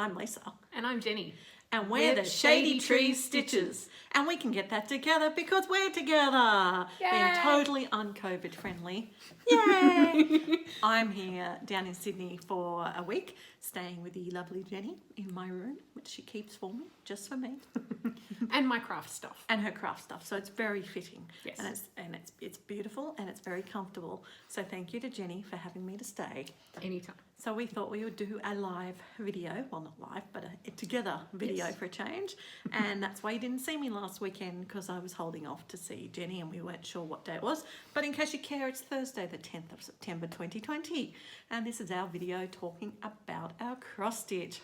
I'm Lisa. And I'm Jenny. And we're the Shady Tree Stitches. And we can get that together because we're together. Yay. Being totally un-COVID friendly. Yay! I'm here down in Sydney for a week, staying with the lovely Jenny in my room, which she keeps for me, just for me. And my craft stuff. And her craft stuff. So it's very fitting. Yes. And it's beautiful and it's very comfortable. So thank you to Jenny for having me to stay. Anytime. So we thought we would do a live video, well not live, but a together video for a change. And that's why you didn't see me last weekend, because I was holding off to see Jenny and we weren't sure what day it was. But in case you care, it's Thursday the 10th of September 2020. And this is our video talking about our cross stitch.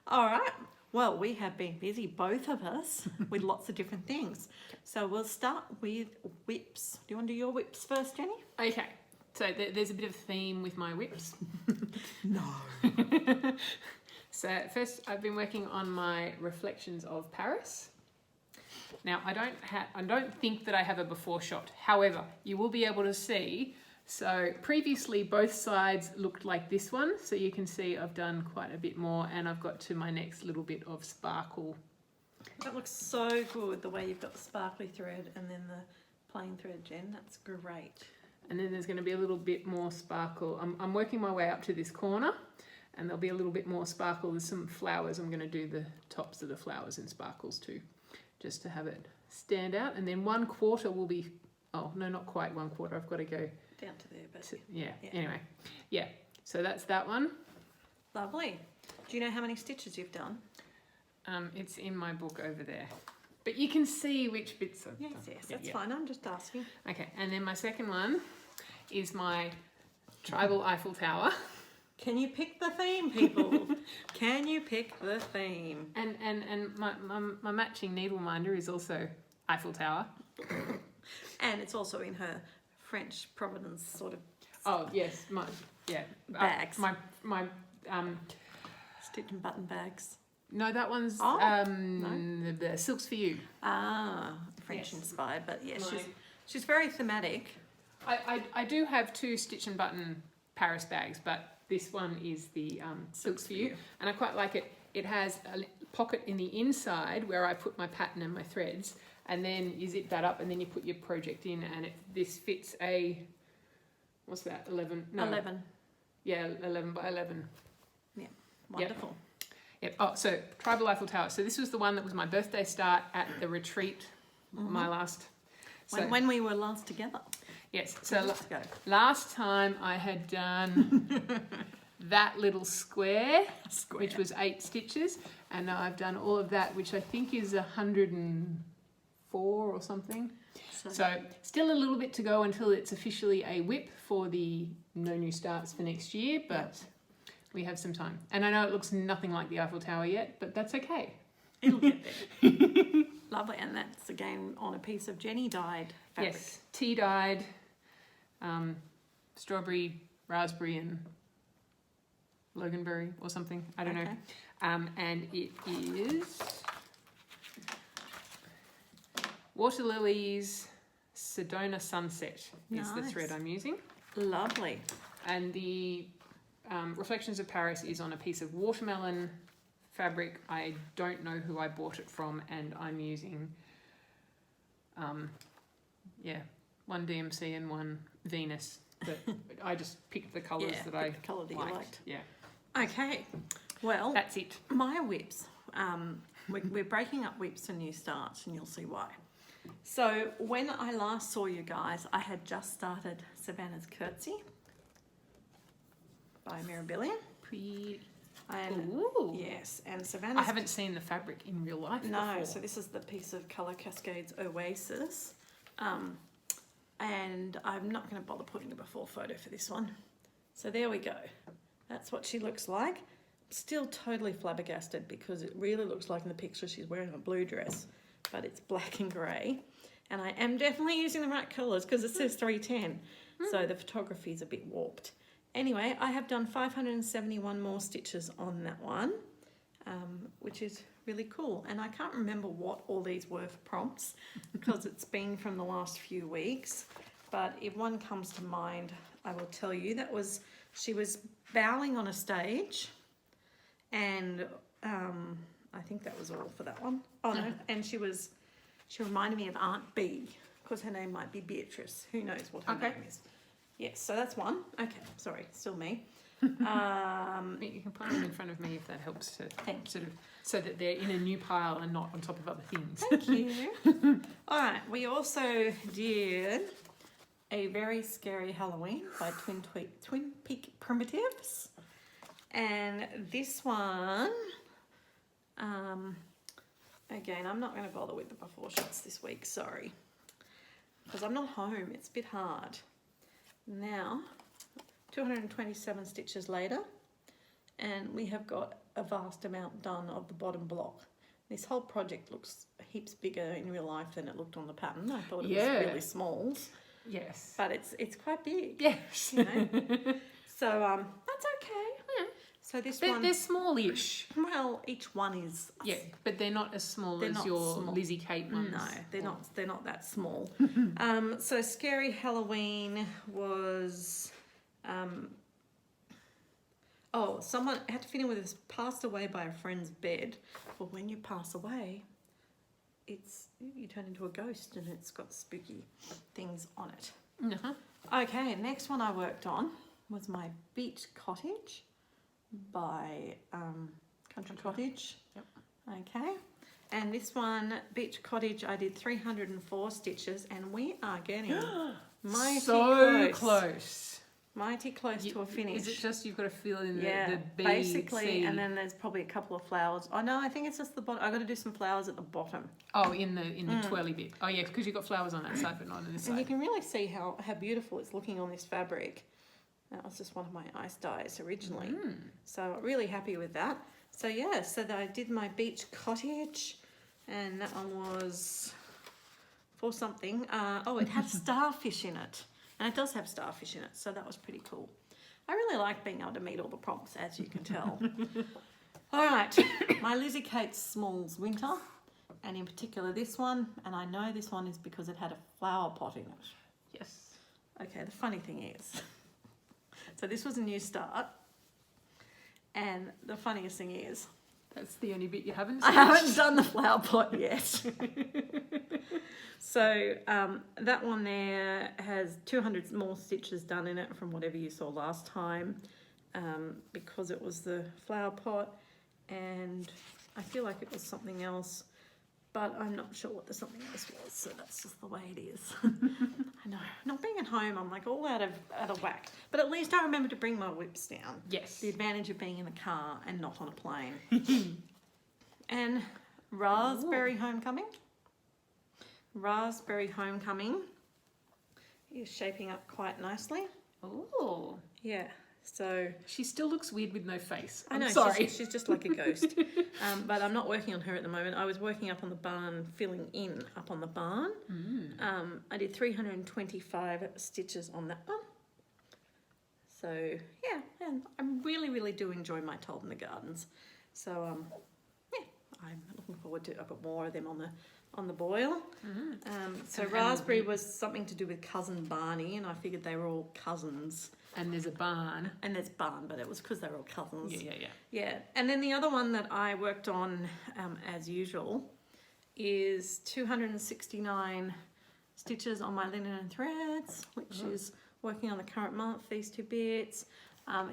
All right, well, we have been busy, both of us, with lots of different things. So we'll start with whips. Do you want to do your whips first, Jenny? Okay. So there's a bit of theme with my whips. No. So first, I've been working on my Reflections of Paris. Now I don't think that I have a before shot. However, you will be able to see. So previously, both sides looked like this one. So you can see I've done quite a bit more, and I've got to my next little bit of sparkle. That looks so good, the way you've got the sparkly thread and then the plain thread, Jen. That's great. And then there's going to be a little bit more sparkle. I'm working my way up to this corner, and there'll be a little bit more sparkle. There's some flowers. I'm going to do the tops of the flowers in sparkles too, just to have it stand out. And then 1/4 will be, oh no, not quite 1/4. I've got to go Down to there, but yeah. Anyway, yeah. So that's that one. Lovely. Do you know how many stitches you've done? It's in my book over there. But you can see which bits I've Yes, done. yes, that's fine. I'm just asking. Okay, and then my second one is my tribal Eiffel Tower. Can you pick the theme, people? Can you pick the theme? And my matching needle minder is also Eiffel Tower. And it's also in her French Providence sort of Oh yes, bags. My Stitch and button bags. no, that one's no? the Silks for You. Ah, French Yes. inspired, but yes, My- she's very thematic. I do have 2 stitch and button Paris bags, but this one is the Silks for You, and I quite like it. It has a pocket in the inside where I put my pattern and my threads, and then you zip that up, and then you put your project in, and this fits a, what's that, 11? No. 11. Yeah, 11 by 11. Yeah, wonderful. Yep. Oh, so Tribal Eiffel Tower. So this was the one that was my birthday start at the retreat, my last. So, When we were last together. yes. So Let's go. last time I had done that little square, which was 8 stitches, and now I've done all of that, which I think is 104 or something. So still a little bit to go until it's officially a whip for the No New Starts for next year, but we have some time. And I know it looks nothing like the Eiffel Tower yet, but that's okay. It'll get there. Lovely, and that's again on a piece of Jenny dyed fabric. Yes, tea dyed, strawberry, raspberry, and loganberry or something. I don't know. And it is Water Lilies Sedona Sunset is the thread I'm using. Lovely. And the Reflections of Paris is on a piece of watermelon fabric. I don't know who I bought it from, and I'm using one DMC and one Venus, but I just picked the colours that I colour that you liked. Yeah, Okay, well, that's it. my whips, we're breaking up whips and new starts, and you'll see why. So when I last saw you guys, I had just started Savannah's Curtsy by Mirabilia. Pretty. And Ooh. yes, and Savannah's... I haven't seen the fabric in real life before. So this is the piece of Colour Cascades Oasis. And I'm not going to bother putting a before photo for this one. So there we go. That's what she looks like. Still totally flabbergasted because it really looks like in the picture she's wearing a blue dress, but it's black and grey. And I am definitely using the right colours because it says 310. So the photography is a bit warped. Anyway, I have done 571 more stitches on that one, which is really cool. And I can't remember what all these were for prompts because it's been from the last few weeks. But if one comes to mind, I will tell you. She was bowing on a stage, and I think that was all for that one. Oh no, and she reminded me of Aunt B, because her name might be Beatrice. Who knows what her name is? Yes, so that's one. Okay, sorry, still me. You can put them in front of me if that helps to sort of, so that they're in a new pile and not on top of other things. Thank you. All right, we also did A Very Scary Halloween by Twin Peak Primitives. And this one, again, I'm not going to bother with the before shots this week, sorry. Because I'm not home, it's a bit hard. Now, 227 stitches later, and we have got a vast amount done of the bottom block. This whole project looks heaps bigger in real life than it looked on the pattern. I thought it was really small. Yes. But it's quite big. Yes. You know? So that's okay. Yeah. So this They're one, smallish. well, each one is. Yeah, but they're not as small as your Lizzie Kate ones. No, they're not. They're not that small. So Scary Halloween was. Someone had to fit in with this, passed away by a friend's bed. Well, when you pass away, you turn into a ghost and it's got spooky things on it. Uh-huh. Okay, next one I worked on was my Beach Cottage by Country Cottage. Yep. Okay, and this one, Beach Cottage, I did 304 stitches, and we are getting mighty close. Mighty close to a finish. Is it just you've got to fill in yeah, the B, basically, C? and then there's probably a couple of flowers. Oh no, I think it's just the bottom. I've got to do some flowers at the bottom. Oh, in the twirly bit. Oh yeah, because you've got flowers on that side but not on this side. And you can really see how beautiful it's looking on this fabric. That was just one of my ice dyes originally. So really happy with that. So yeah, so I did my Beach Cottage, and that one was for something. It had starfish in it. And it does have starfish in it, so that was pretty cool. I really like being able to meet all the prompts, as you can tell. All right, my Lizzie Kate Smalls Winter, and in particular this one, and I know this one is because it had a flower pot in it. Yes. Okay, the funny thing is, so this was a new start, and the funniest thing is, that's the only bit you haven't I stitched. haven't done the flower pot yet. So that one there has 200 more stitches done in it from whatever you saw last time, because it was the flower pot, and I feel like it was something else, but I'm not sure what the something else was, so that's just the way it is. I know, not being at home, I'm like all out of whack, but at least I remember to bring my whips down. Yes. The advantage of being in the car and not on a plane. And Raspberry Homecoming. Raspberry Homecoming is shaping up quite nicely. Oh. Yeah, so... She still looks weird with no face. I know, sorry. She's just like a ghost. But I'm not working on her at the moment. I was working up on the barn, filling in up on the barn. I did 325 stitches on that one. So, yeah, and I really, really do enjoy my Told in the Gardens. So, yeah, I'm looking forward to... I put more of them on the boil. So raspberry was something to do with cousin Barney, and I figured they were all cousins. And there's a barn. And there's barn, but it was because they were all cousins. Yeah. And then the other one that I worked on, as usual, is 269 stitches on my linen and threads, which is working on the current month, these two bits.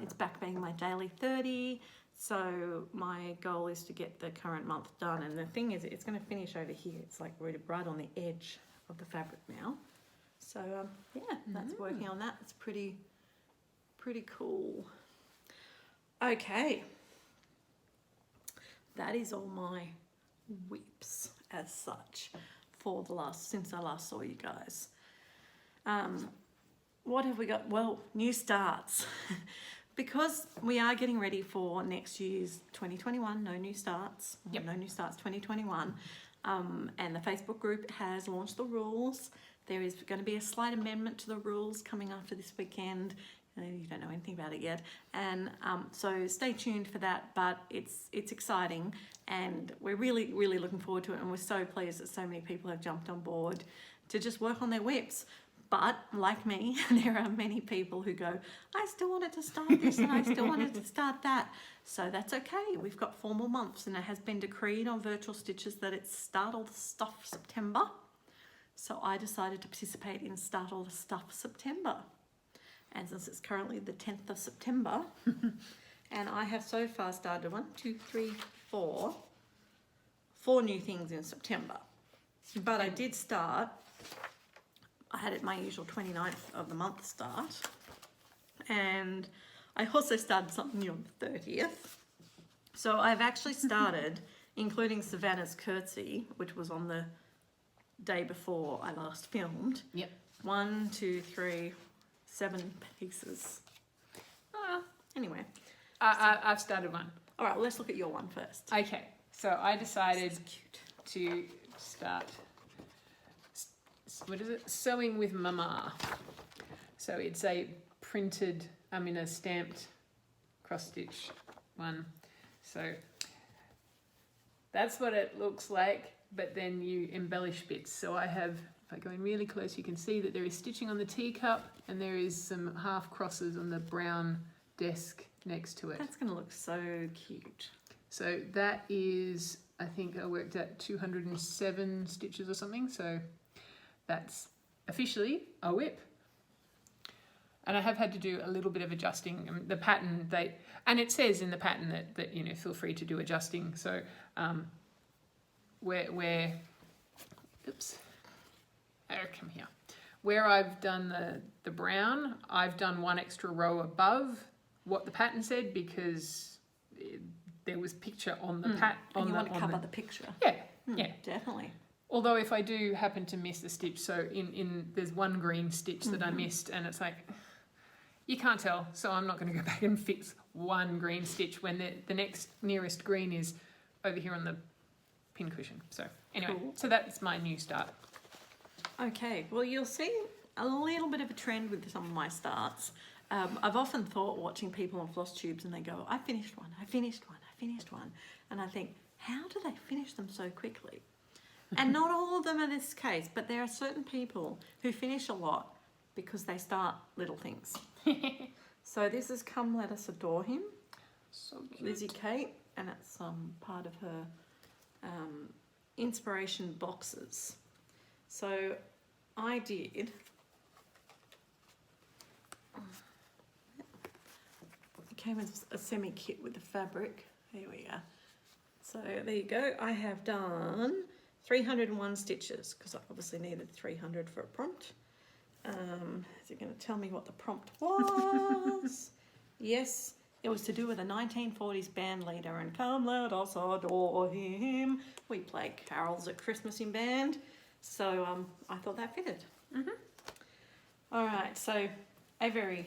It's back being my daily 30. So my goal is to get the current month done, and the thing is, it's going to finish over here. It's like right on the edge of the fabric now. So that's working on that. It's pretty cool. Okay, that is all my whips as such for since I last saw you guys. What have we got? Well, new starts. Because we are getting ready for next year's 2021, no new starts, no new starts 2021, and the Facebook group has launched the rules. There is going to be a slight amendment to the rules coming after this weekend. You don't know anything about it yet, and so stay tuned for that, but it's exciting, and we're really, really looking forward to it, and we're so pleased that so many people have jumped on board to just work on their whips. But like me, there are many people who go, I still wanted to start this and I still wanted to start that. So that's okay. We've got 4 more months, and it has been decreed on Virtual Stitches that it's Start All the Stuff September. So I decided to participate in Start All the Stuff September. And since it's currently the 10th of September, and I have so far started 4 new things in September. But I did start, I had it my usual 29th of the month start, and I also started something new on the 30th. So I've actually started, including Savannah's Curtsy, which was on the day before I last filmed. Yep. 1, 2, 3, 7 pieces. Anyway. I've started one. All right, well, let's look at your one first. Okay, so I decided Cute. to start, what is it? Sewing with Mama. So it's a printed, a stamped cross stitch one. So that's what it looks like, but then you embellish bits. So I have, if I go in really close, you can see that there is stitching on the teacup and there is some half crosses on the brown desk next to it. That's going to look so cute. So that is, I think I worked at 207 stitches or something. So that's officially a whip. And I have had to do a little bit of adjusting. The pattern, and it says in the pattern that feel free to do adjusting. So where oops, come here. Where I've done the brown, I've done 1 extra row above what the pattern said, because there was picture on the And you want to cover the picture. Yeah, yeah. Definitely. Although if I do happen to miss a stitch, so there's 1 green stitch that I missed, and it's like, you can't tell, so I'm not going to go back and fix 1 green stitch when the next nearest green is over here on the pin cushion. So anyway, Cool. So that's my new start. Okay, well, you'll see a little bit of a trend with some of my starts. I've often thought, watching people on floss tubes, and they go, I finished one. And I think, how do they finish them so quickly? And not all of them are this case, but there are certain people who finish a lot because they start little things. So this is Come Let Us Adore Him, So cute. Lizzie Kate, and it's part of her inspiration boxes. So I did, it came as a semi-kit with the fabric. Here we go. So there you go. I have done 301 stitches because I obviously needed 300 for a prompt. Is it going to tell me what the prompt was? Yes, it was to do with a 1940s band leader and Come Let Us Adore Him. We play carols at Christmas in band, so I thought that fitted. All right, so a very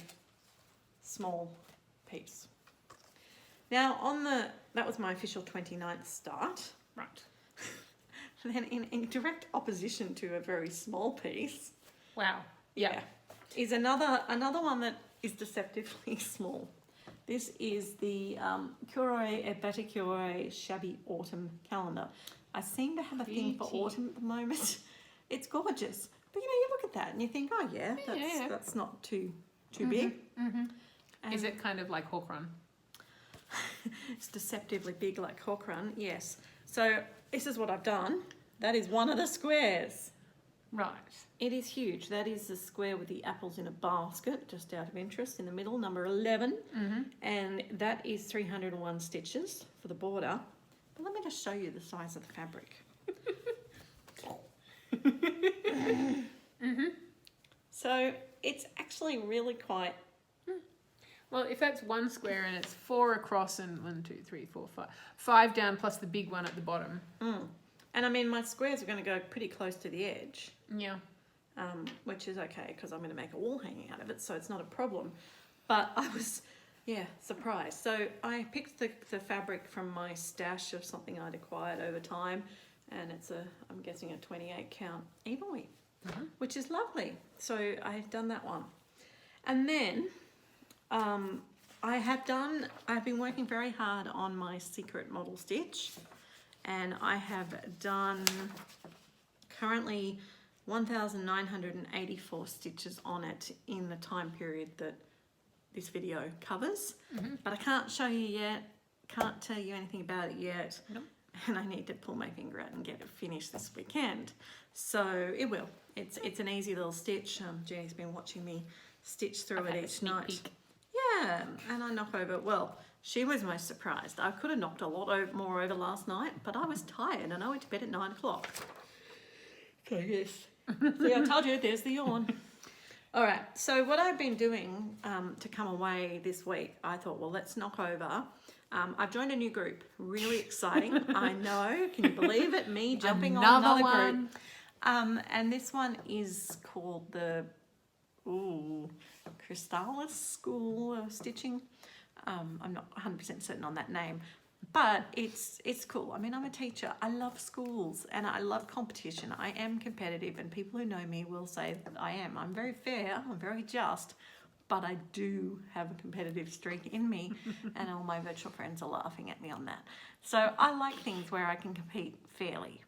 small piece. Now that was my official 29th start. Right. Then in direct opposition to a very small piece. Wow. Yeah. Is another one that is deceptively small. This is the Cuore et Baticure Shabby Autumn Calendar. I seem to have a thing for autumn at the moment. It's gorgeous. But you look at that and you think, oh yeah, that's not too big. Is it kind of like Hawk Run? It's deceptively big like Hawk Run, yes. So this is what I've done. That is one of the squares. Right. It is huge. That is the square with the apples in a basket, just out of interest, in the middle, number 11. And that is 301 stitches for the border. But let me just show you the size of the fabric. So it's actually really quite... Well, if that's 1 square and it's 4 across and 1, 2, 3, 4, 5, 5 down plus the big one at the bottom. And I mean, my squares are going to go pretty close to the edge. Yeah. Which is okay because I'm going to make a wall hanging out of it, so it's not a problem. But I was, surprised. So I picked the fabric from my stash of something I'd acquired over time, and it's I'm guessing a 28 count even weave, which is lovely. So I've done that one. And then I've been working very hard on my secret model stitch, and I have done currently 1,984 stitches on it in the time period that this video covers. But I can't show you yet, can't tell you anything about it yet. Nope. And I need to pull my finger out and get it finished this weekend. So it will. It's an easy little stitch. Jenny's been watching me stitch through it each night. Peek. Yeah, and I knock over, well, she was most surprised. I could have knocked a lot more over last night, but I was tired and I went to bed at 9 o'clock. So yes. See, I told you, there's the yawn. All right, so what I've been doing to come away this week, I thought, well, let's knock over. I've joined a new group. Really exciting. I know. Can you believe it? Me jumping on another group. And this one is called the Crystalis School of Stitching. I'm not 100% certain on that name, but it's cool. I mean, I'm a teacher. I love schools and I love competition. I am competitive, and people who know me will say that I am. I'm very fair. I'm very just. But I do have a competitive streak in me, and all my virtual friends are laughing at me on that. So I like things where I can compete fairly.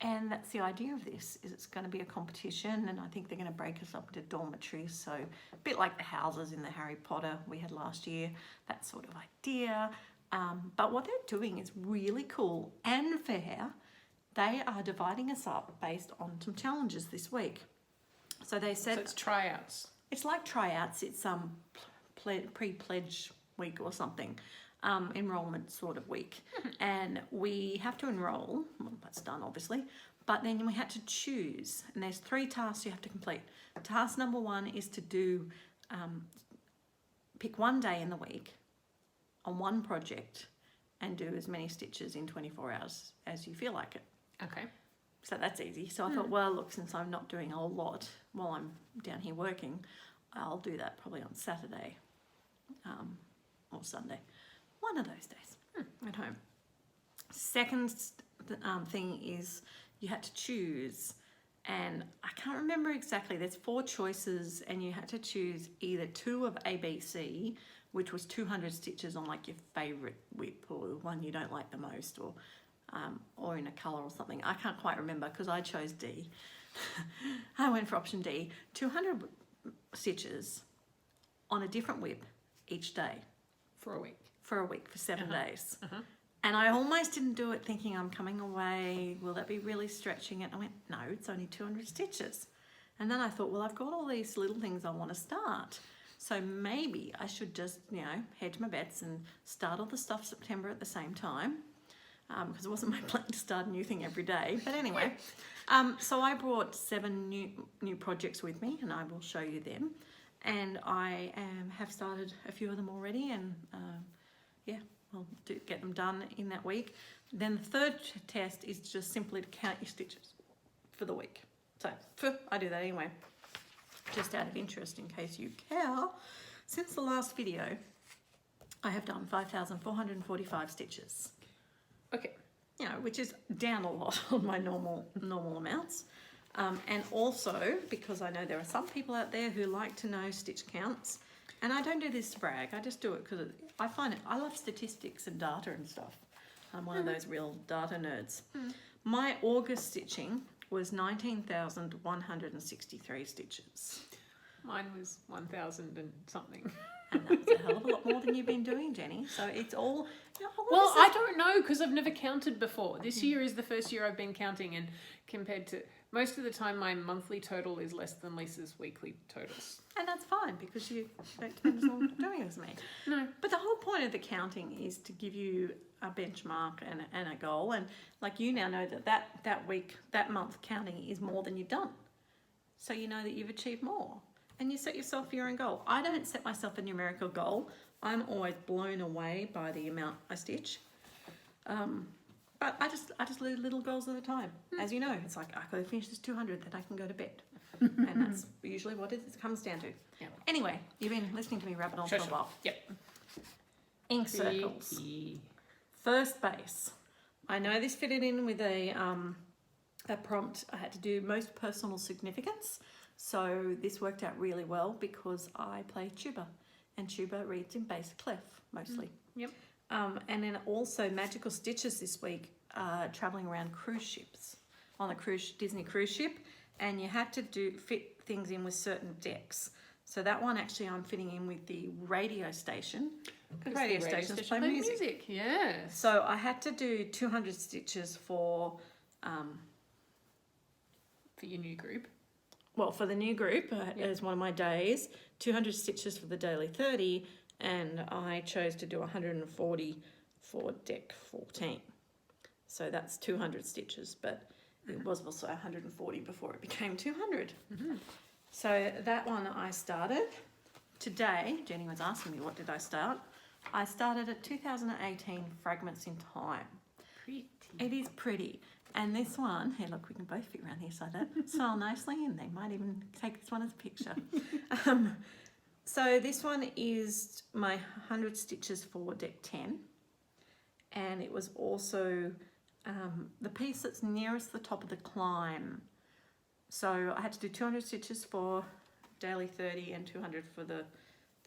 And that's the idea of this, is it's going to be a competition, and I think they're going to break us up into dormitories. So a bit like the houses in the Harry Potter we had last year, that sort of idea. But what they're doing is really cool and fair. They are dividing us up based on some challenges this week. So they said... So it's tryouts. It's like tryouts. It's pre-pledge week or something, enrollment sort of week. And we have to enroll. Well, that's done, obviously. But then we had to choose. And there's 3 tasks you have to complete. Task number 1 is to do, pick one day in the week on one project and do as many stitches in 24 hours as you feel like it. Okay. So that's easy. So I thought, well, look, since I'm not doing a lot while I'm down here working, I'll do that probably on Saturday or Sunday. One of those days at home. Second thing is you had to choose, and I can't remember exactly. There's 4 choices, and you had to choose either 2 of ABC, which was 200 stitches on like your favourite whip or the one you don't like the most, or in a colour or something. I can't quite remember because I chose D. I went for option D. 200 stitches on a different whip each day. For a week. For a week, for 7 days. And I almost didn't do it thinking I'm coming away. Will that be really stretching it? I went, no, it's only 200 stitches. And then I thought, well, I've got all these little things I want to start. So maybe I should just, hedge my bets and start all the stuff September at the same time. Because it wasn't my plan to start a new thing every day. But anyway, so I brought 7 new projects with me, and I will show you them. And I have started a few of them already, and I'll get them done in that week. Then the third test is just simply to count your stitches for the week. So I do that anyway, just out of interest in case you care. Since the last video, I have done 5,445 stitches. Okay. Which is down a lot on my normal amounts. And also, because I know there are some people out there who like to know stitch counts, and I don't do this to brag, I just do it because I love statistics and data and stuff. I'm one of those real data nerds. My August stitching was 19,163 stitches. Mine was 1,000 and something. And that's a hell of a lot more than you've been doing, Jenny. So it's all... Well, I don't know, because I've never counted before. This year is the first year I've been counting, and compared to... Most of the time, my monthly total is less than Lisa's weekly totals. And that's fine, because you don't spend as long doing as me. No. But the whole point of the counting is to give you a benchmark and a goal. And like you now know that week, that month counting is more than you've done. So you know that you've achieved more. And you set yourself your own goal. I don't set myself a numerical goal. I'm always blown away by the amount I stitch. But I just do little goals at a time. As you know, it's like, I've got to finish this 200, then I can go to bed. And that's usually what it comes down to. Yeah. Anyway, you've been listening to me rabbit on for a while. Yep. Ink circles. First base. I know this fitted in with a prompt I had to do most personal significance. So this worked out really well because I play tuba, and tuba reads in bass clef mostly. Yep. And then also magical stitches this week traveling around cruise ships. on a Disney cruise ship, and you had to fit things in with certain decks. So that one actually I'm fitting in with the radio station. Because radio stations play music. Yes. So I had to do 200 stitches for your new group. Well, for the new group, as one of my days, 200 stitches for the daily 30, and I chose to do 140 for deck 14. So that's 200 stitches, but it was also 140 before it became 200. So that one I started today. Jenny was asking me, what did I start? I started at 2018 Fragments in Time. Pretty. It is pretty. And this one, hey look, we can both fit around here so that smile nicely, and they might even take this one as a picture. So this one is my 100 stitches for deck 10. And it was also the piece that's nearest the top of the climb. So I had to do 200 stitches for daily 30 and 200 for the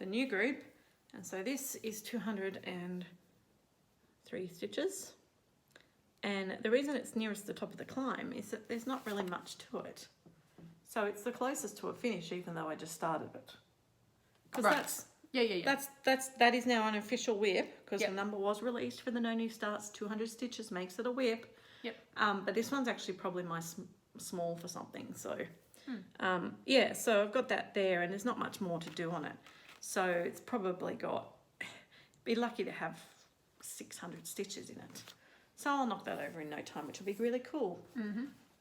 new group. And so this is 203 stitches. And the reason it's nearest the top of the climb is that there's not really much to it. So it's the closest to a finish, even though I just started it. Because that is now an official whip, because the number was released for the No New Starts. 200 stitches makes it a whip. Yep. But this one's actually probably my small for something. So so I've got that there, and there's not much more to do on it. So it's probably got, be lucky to have 600 stitches in it. So I'll knock that over in no time, which will be really cool.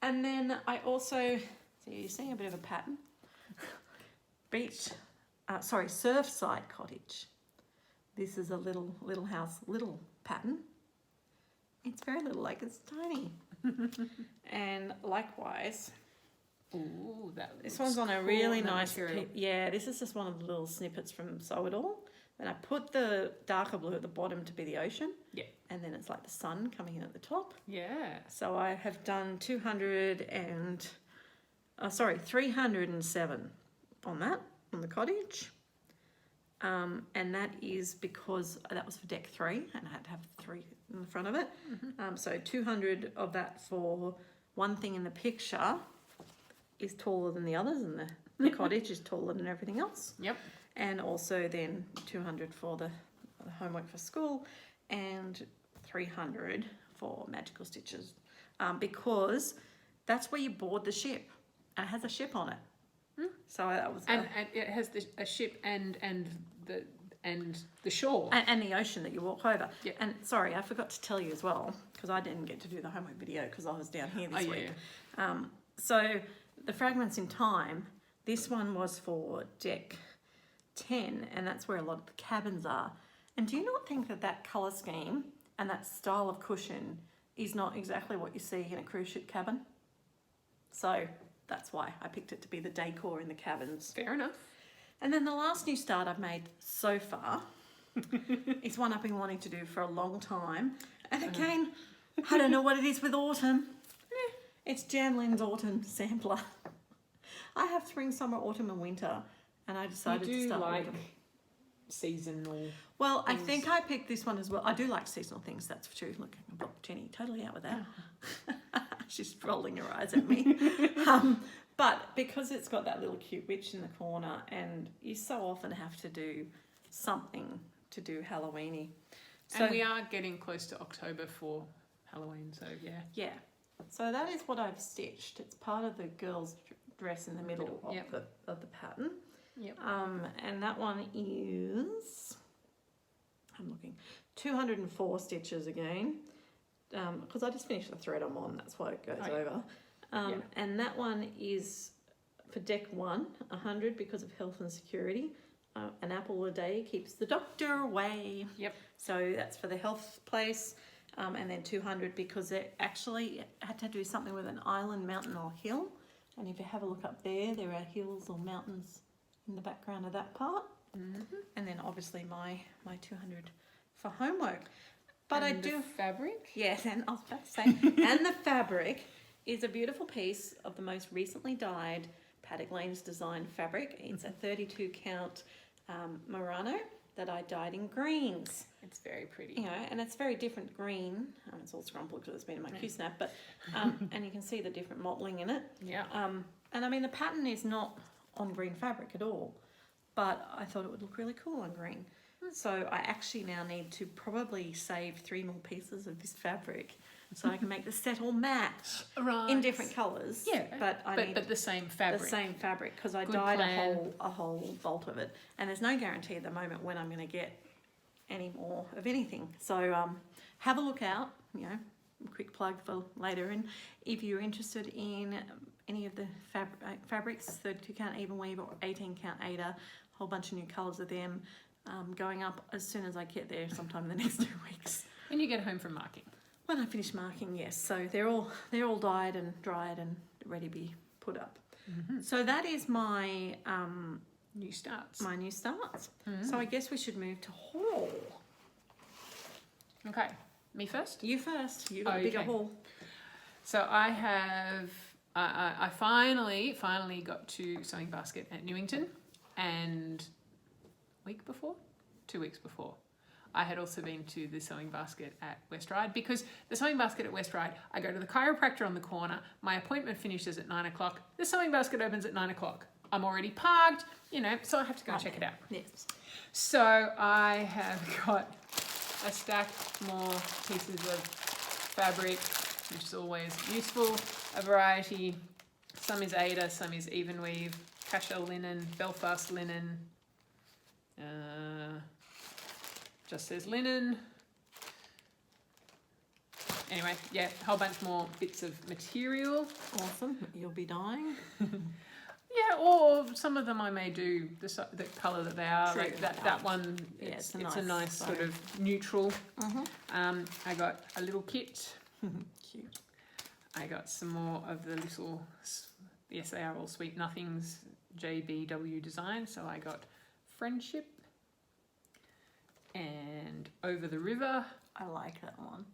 And then I also, so you're seeing a bit of a pattern. Surfside Cottage. This is a little house, little pattern. It's very little, like it's tiny. And likewise, ooh, this one's on a really nice, this is just one of the little snippets from Sew It All. Then I put the darker blue at the bottom to be the ocean. Yeah. And then it's like the sun coming in at the top. Yeah. So I have done 307 on that, on the cottage. And that is because that was for deck 3, and I had to have 3 in the front of it. So 200 of that for one thing in the picture is taller than the others, and the cottage is taller than everything else. Yep. And also then 200 for the homework for school, and 300 for magical stitches, because that's where you board the ship, and it has a ship on it. So that was and it has a ship and the shore and the ocean that you walk over. Yeah. And sorry, I forgot to tell you as well, because I didn't get to do the homework video because I was down here this week. Yeah. So the Fragments in Time, this one was for deck 10, and that's where a lot of the cabins are. And do you not think that colour scheme and that style of cushion is not exactly what you see in a cruise ship cabin? So that's why I picked it to be the decor in the cabins. Fair enough. And then the last new start I've made so far is one I've been wanting to do for a long time. And again, I don't know what it is with autumn. It's Jan Lynn's autumn sampler. I have spring, summer, autumn and winter. And I decided to start like autumn. Seasonal. Well, things. I think I picked this one as well. I do like seasonal things, that's true. Look, I blocked Jenny totally out with that. She's rolling her eyes at me. But because it's got that little cute witch in the corner, and you so often have to do something to do Halloween-y. So, and we are getting close to October for Halloween, so yeah. Yeah. So that is what I've stitched. It's part of the girl's dress in the middle of the pattern. Yep. And that one is, I'm looking, 204 stitches again, because I just finished the thread I'm on, that's why it goes over. And that one is for deck 1, 100 because of health and security. An apple a day keeps the doctor away. Yep. So that's for the health place. And then 200 because they actually had to do something with an island, mountain or hill. And if you have a look up there, there are hills or mountains in the background of that part. And then obviously my 200 for homework. But and the fabric? Yes, and I was about to say, and the fabric is a beautiful piece of the most recently dyed Paddock Lane's design fabric. It's a 32 count Murano, that I dyed in greens. It's very pretty. You know, and it's very different green. It's all scrumpled because it's been in my Q-snap, but and you can see the different mottling in it. Yeah. And I mean, the pattern is not on green fabric at all, but I thought it would look really cool on green. So I actually now need to probably save 3 more pieces of this fabric so I can make the set all match in different colours. Yeah, but but the same fabric. The same fabric, because I Good dyed plan. a whole bolt of it, and there's no guarantee at the moment when I'm going to get any more of anything. So have a look out. You know, a quick plug for later. And if you're interested in any of the fabrics, 32 count even weave or 18 count Ada, a whole bunch of new colours of them. Going up as soon as I get there, sometime in the next 2 weeks. When you get home from marking. When I finish marking, yes. So they're all dyed and dried and ready to be put up. So that is my New starts. my new starts. So I guess we should move to haul. Okay, me first? You first. You got a bigger Okay. haul. So I have, I finally got to Sewing Basket at Newington, and week before? 2 weeks before. I had also been to the Sewing Basket at West Ryde, because the Sewing Basket at West Ryde, I go to the chiropractor on the corner, my appointment finishes at 9 o'clock, the Sewing Basket opens at 9 o'clock. I'm already parked, you know, so I have to go check it out. Yes. So I have got a stack more pieces of fabric, which is always useful, a variety. Some is Ada, some is even weave, Cashel linen, Belfast linen, just says linen. Anyway, yeah, a whole bunch more bits of material. Awesome. You'll be dying. Yeah, or some of them I may do the colour that they are. True. Like that one, Yeah, it's it's a a nice nice sort of neutral. Mm-hmm. I got a little kit. Cute. I got some more of the little, yes, they are all Sweet Nothings JBW design. So I got Friendship and Over the River I like that one.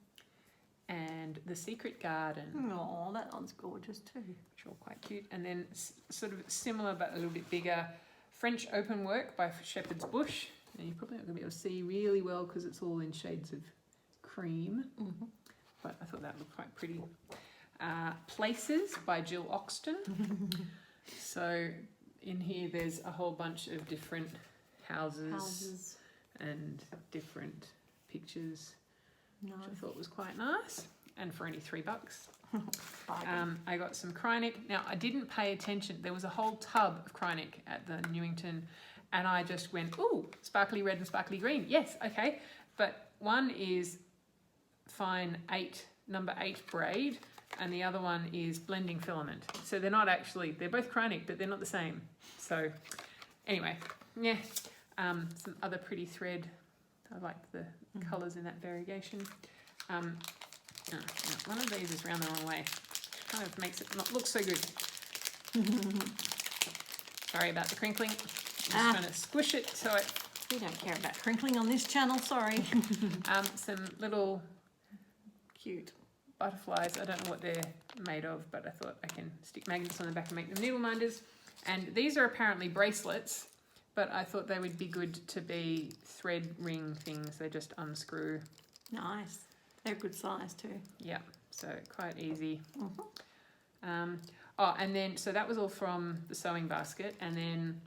and The Secret Garden, Oh, that one's gorgeous too. which are all quite cute. And then sort of similar but a little bit bigger, French Open Work by Shepherd's Bush. And you're probably not going to be able to see really well because it's all in shades of cream. Mm-hmm. But I thought that looked quite pretty. Places by Jill Oxton. So in here there's a whole bunch of different houses and different pictures, Nice. which I thought was quite nice. And for only $3. Bargain. I got some Krynic. Now I didn't pay attention. There was a whole tub of Krynic at the Newington, and I just went, ooh, sparkly red and sparkly green. Yes, okay. But one is fine number 8 braid, and the other one is blending filament. So they're not actually, they're both Krynic, but they're not the same. So anyway, yeah. Some other pretty thread. I like the colours in that variegation. No, one of these is round the wrong way. Kind of makes it not look so good. Sorry about the crinkling. I'm just trying to squish it so it. We don't care about crinkling on this channel, sorry. Some little Cute. butterflies. I don't know what they're made of, but I thought I can stick magnets on the back and make them needle minders. And these are apparently bracelets, but I thought they would be good to be thread ring things. They just unscrew. Nice. They're good size too. Yeah, so quite easy. Mm-hmm. And then, so that was all from the Sewing Basket. And then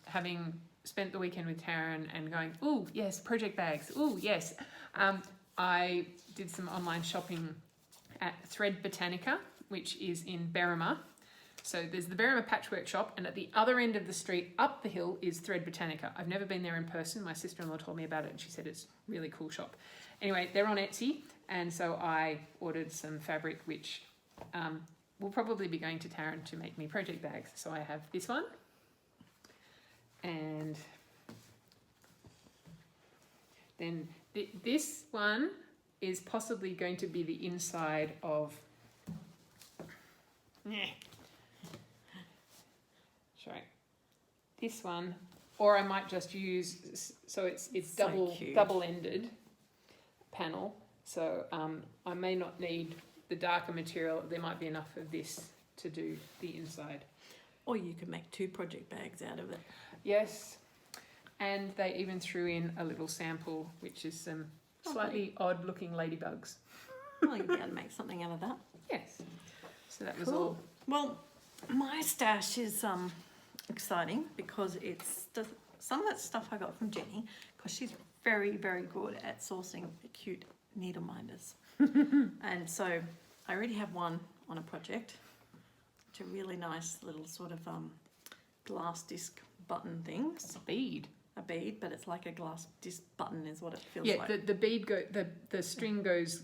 having spent the weekend with Taryn and going, ooh, yes, project bags. Ooh, yes. I did some online shopping at Thread Botanica, which is in Berrima. So there's the Berrima Patchwork Shop, and at the other end of the street, up the hill, is Thread Botanica. I've never been there in person. My sister-in-law told me about it, and she said it's a really cool shop. Anyway, they're on Etsy, and so I ordered some fabric, which will probably be going to Taryn to make me project bags. So I have this one, and then this one is possibly going to be the inside of. Sorry, this one, or I might just use. So it's So cute. double-ended panel. So I may not need the darker material. There might be enough of this to do the inside. Or you could make 2 project bags out of it. Yes. And they even threw in a little sample, which is some slightly odd looking ladybugs. Well, you'll be able to make something out of that. Yes. So that was Cool. all. Well, my stash is exciting because it's some of that stuff I got from Jenny, because she's very, very good at sourcing cute needle minders. And so I already have one on a project. It's a really nice little sort of glass disc button things. A bead, but it's like a glass disc button is what it feels like. Yeah, the bead the string goes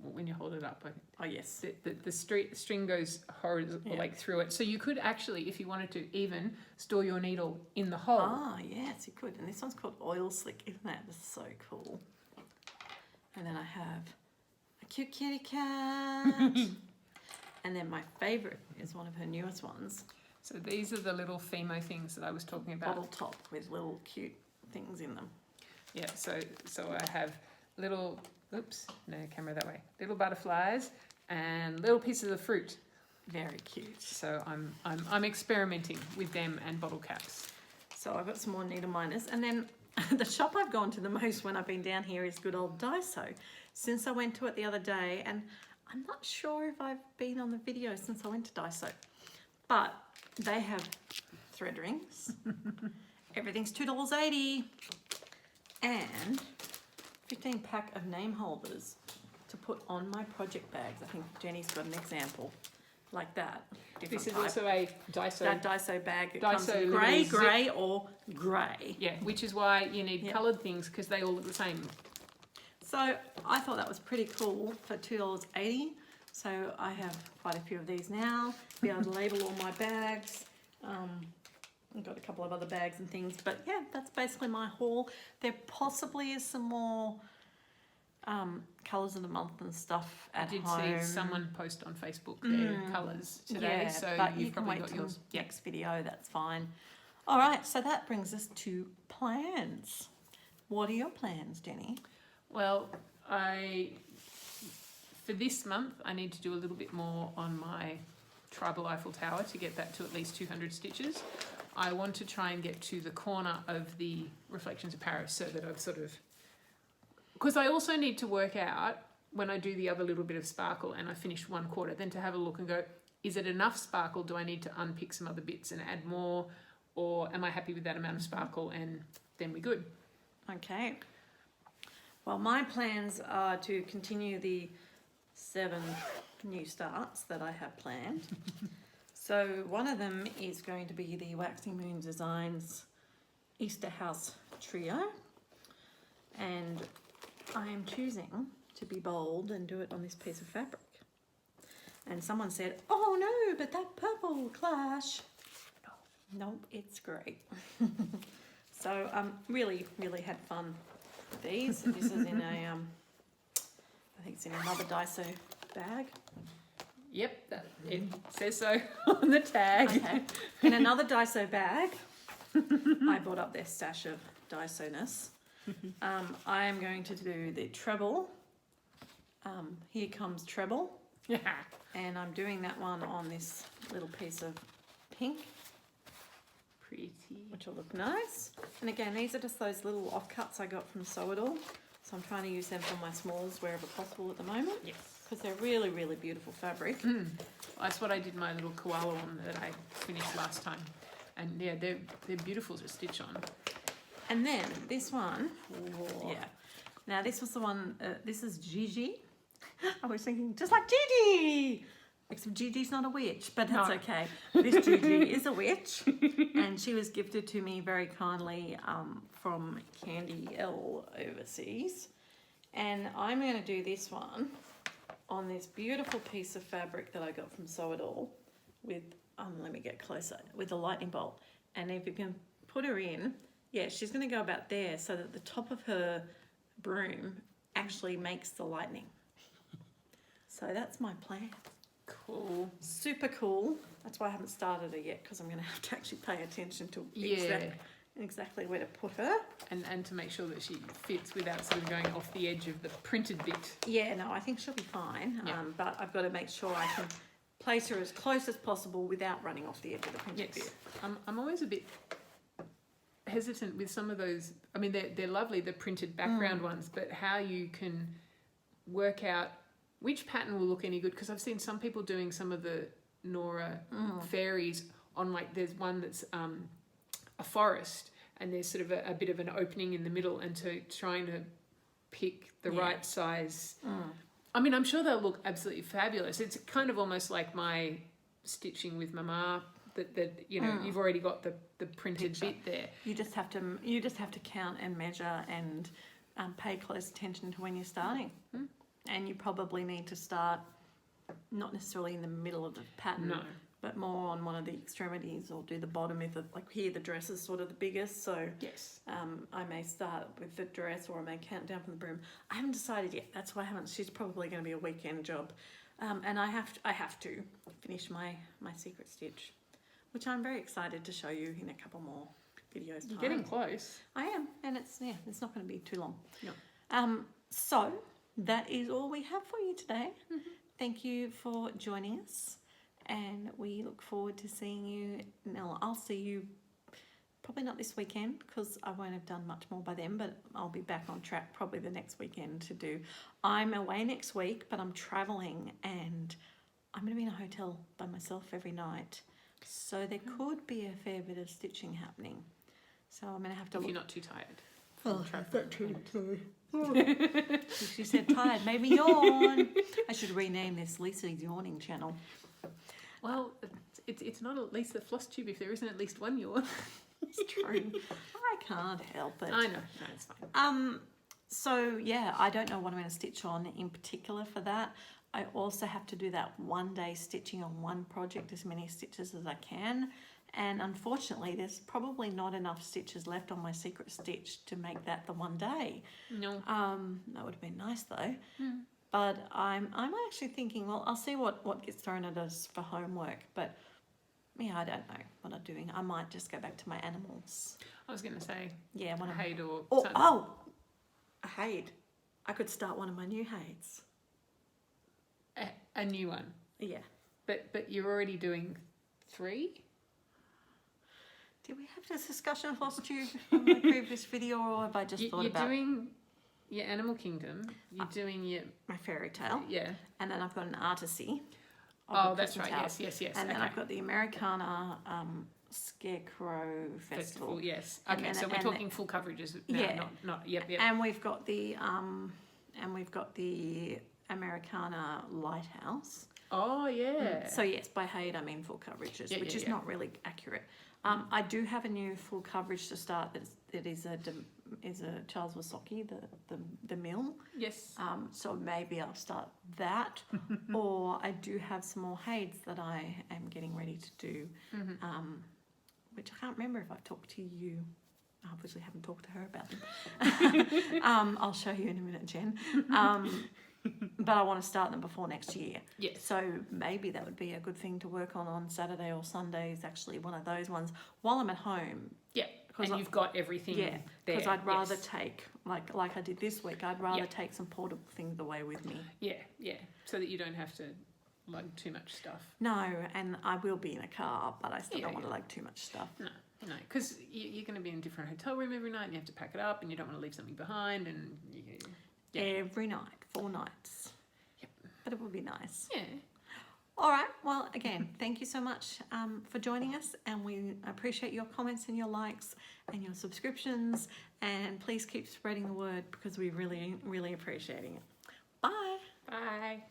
when you hold it up. Oh yes. The string goes horizontal, like through it. So you could actually, if you wanted to, even store your needle in the hole. Ah, yes, you could. And this one's called Oil Slick, isn't that? It's so cool. And then I have a cute kitty cat. And then my favourite is one of her newest ones. So these are the little Fimo things that I was talking about. Bottle top with little cute things in them. Yeah, so I have little, oops, no camera that way. Little butterflies and little pieces of fruit. Very cute. So I'm experimenting with them and bottle caps. So I've got some more needle minders. And then the shop I've gone to the most when I've been down here is good old Daiso. Since I went to it the other day, and I'm not sure if I've been on the video since I went to Daiso, but they have thread rings. Everything's $2.80. And 15 pack of name holders to put on my project bags. I think Jenny's got an example like that. This is type. also a Daiso. That Daiso bag. It Daiso comes in little grey, zip. grey or grey. Yeah, which is why you need coloured things, because they all look the same. So I thought that was pretty cool for $2.80. So I have quite a few of these now. Be able to label all my bags. I've got a couple of other bags and things, but yeah, that's basically my haul. There possibly is some more colours of the month and stuff at home. I did see someone post on Facebook their colours today, Yeah, so but you've you can probably wait got till yours. next video, that's fine. All right, so that brings us to plans. What are your plans, Jenny? Well, for this month, I need to do a little bit more on my tribal Eiffel Tower to get that to at least 200 stitches. I want to try and get to the corner of the Reflections of Paris so that I've sort of... Because I also need to work out, when I do the other little bit of sparkle and I finish 1/4, then to have a look and go, is it enough sparkle? Do I need to unpick some other bits and add more? Or am I happy with that amount of sparkle and then we're good? Okay. Well, my plans are to continue the 7 new starts that I have planned. So one of them is going to be the Waxing Moon Designs Easter House Trio. And I am choosing to be bold and do it on this piece of fabric. And someone said, oh no, but that purple clash. Nope, it's great. So really had fun with these. This is in a, I think it's in another Daiso bag. Yep, it says so on the tag. Okay. In another Daiso bag, I brought up their stash of Daiso-ness. I am going to do the treble. Here comes treble. Yeah. And I'm doing that one on this little piece of pink, Pretty. which will look nice. And again, these are just those little offcuts I got from Sew It All. So I'm trying to use them for my smalls wherever possible at the moment. Yes. Because they're really beautiful fabric. That's what I did my little koala one that I finished last time. And yeah, they're beautiful to stitch on. And then this one, Whoa. yeah. Now this was the one, this is Gigi. I was thinking, just like Gigi! Except Gigi's not a witch, but that's okay. This Gigi is a witch. And she was gifted to me very kindly from Candy L overseas. And I'm going to do this one on this beautiful piece of fabric that I got from Sew It All with, let me get closer, with a lightning bolt. And if you can put her in, yeah, she's going to go about there so that the top of her broom actually makes the lightning. So that's my plan. Cool. Super cool. That's why I haven't started it yet, because I'm going to have to actually pay attention to exactly where to put her. And to make sure that she fits without sort of going off the edge of the printed bit. Yeah, no, I think she'll be fine. Yeah. But I've got to make sure I can place her as close as possible without running off the edge of the printed bit. I'm always a bit hesitant with some of those. I mean, they're lovely, the printed background ones, but how you can work out which pattern will look any good. Because I've seen some people doing some of the Nora fairies on, like, there's one that's a forest, and there's sort of a bit of an opening in the middle, and so trying to pick the right size. I mean, I'm sure they'll look absolutely fabulous. It's kind of almost like my stitching with Mama, that you know, you've already got the printed bit there. You just have to count and measure and pay close attention to when you're starting. And you probably need to start not necessarily in the middle of the pattern, but more on one of the extremities, or do the bottom if like here the dress is sort of the biggest. So Yes. I may start with the dress, or I may count down from the brim. I haven't decided yet. That's why I haven't. She's probably going to be a weekend job, and I have to finish my secret stitch, which I'm very excited to show you in a couple more videos. You're getting close. I am, and it's not going to be too long. No. So that is all we have for you today. Thank you for joining us, and we look forward to seeing you. Now, I'll see you probably not this weekend, because I won't have done much more by then, but I'll be back on track probably the next weekend to do. I'm away next week, but I'm traveling, and I'm going to be in a hotel by myself every night. So there could be a fair bit of stitching happening. So I'm going to have to If look. you're not too tired. Oh, not too tired. She said tired, made me yawn. I should rename this Lisa's Yawning Channel. Well, it's not at least the floss tube if there isn't at least one yawn. It's true. I can't help it. I know. No, it's fine. So yeah, I don't know what I'm going to stitch on in particular for that. I also have to do that 1 day stitching on one project, as many stitches as I can. And unfortunately, there's probably not enough stitches left on my secret stitch to make that the 1 day. No. That would have been nice though. But I'm actually thinking, well, I'll see what gets thrown at us for homework. But yeah, I don't know what I'm doing. I might just go back to my animals. I was going to say, Yeah, one of Haid or a Haid. I could start one of my new Haids. a new one. Yeah. But you're already doing 3? Did we have this discussion of Lost Tube on my previous video, or have I just thought You're about doing your Animal Kingdom. You're doing your... my fairy tale? Yeah. And then I've got an Artisy. Oh, that's right. Yes. And then okay. I've got the Americana Scarecrow Festival. Yes. And Okay, then- so we're and talking full coverages now, Yeah. not yep. And we've got the Americana Lighthouse. Oh, yeah. So yes, by Haid I mean full coverages, which is not really accurate. I do have a new full coverage to start. That is a Charles Wasocki, the mill. Yes. So maybe I'll start that, or I do have some more Haids that I am getting ready to do, which I can't remember if I've talked to you. I obviously haven't talked to her about them. I'll show you in a minute, Jen. But I want to start them before next year. Yes. So maybe that would be a good thing to work on Saturday or Sunday, is actually one of those ones while I'm at home. Yeah. And you've got everything there. Because I'd rather take, like I did this week, I'd rather take some portable things away with me. Yeah. So that you don't have to lug too much stuff. No, and I will be in a car, but I still don't want to lug too much stuff. No, because you're going to be in a different hotel room every night, and you have to pack it up, and you don't want to leave something behind, and Every night, 4 nights. Yep. But it would be nice. Yeah. All right. Well, again, thank you so much for joining us, and we appreciate your comments and your likes and your subscriptions, and please keep spreading the word, because we're really, really appreciating it. Bye. Bye.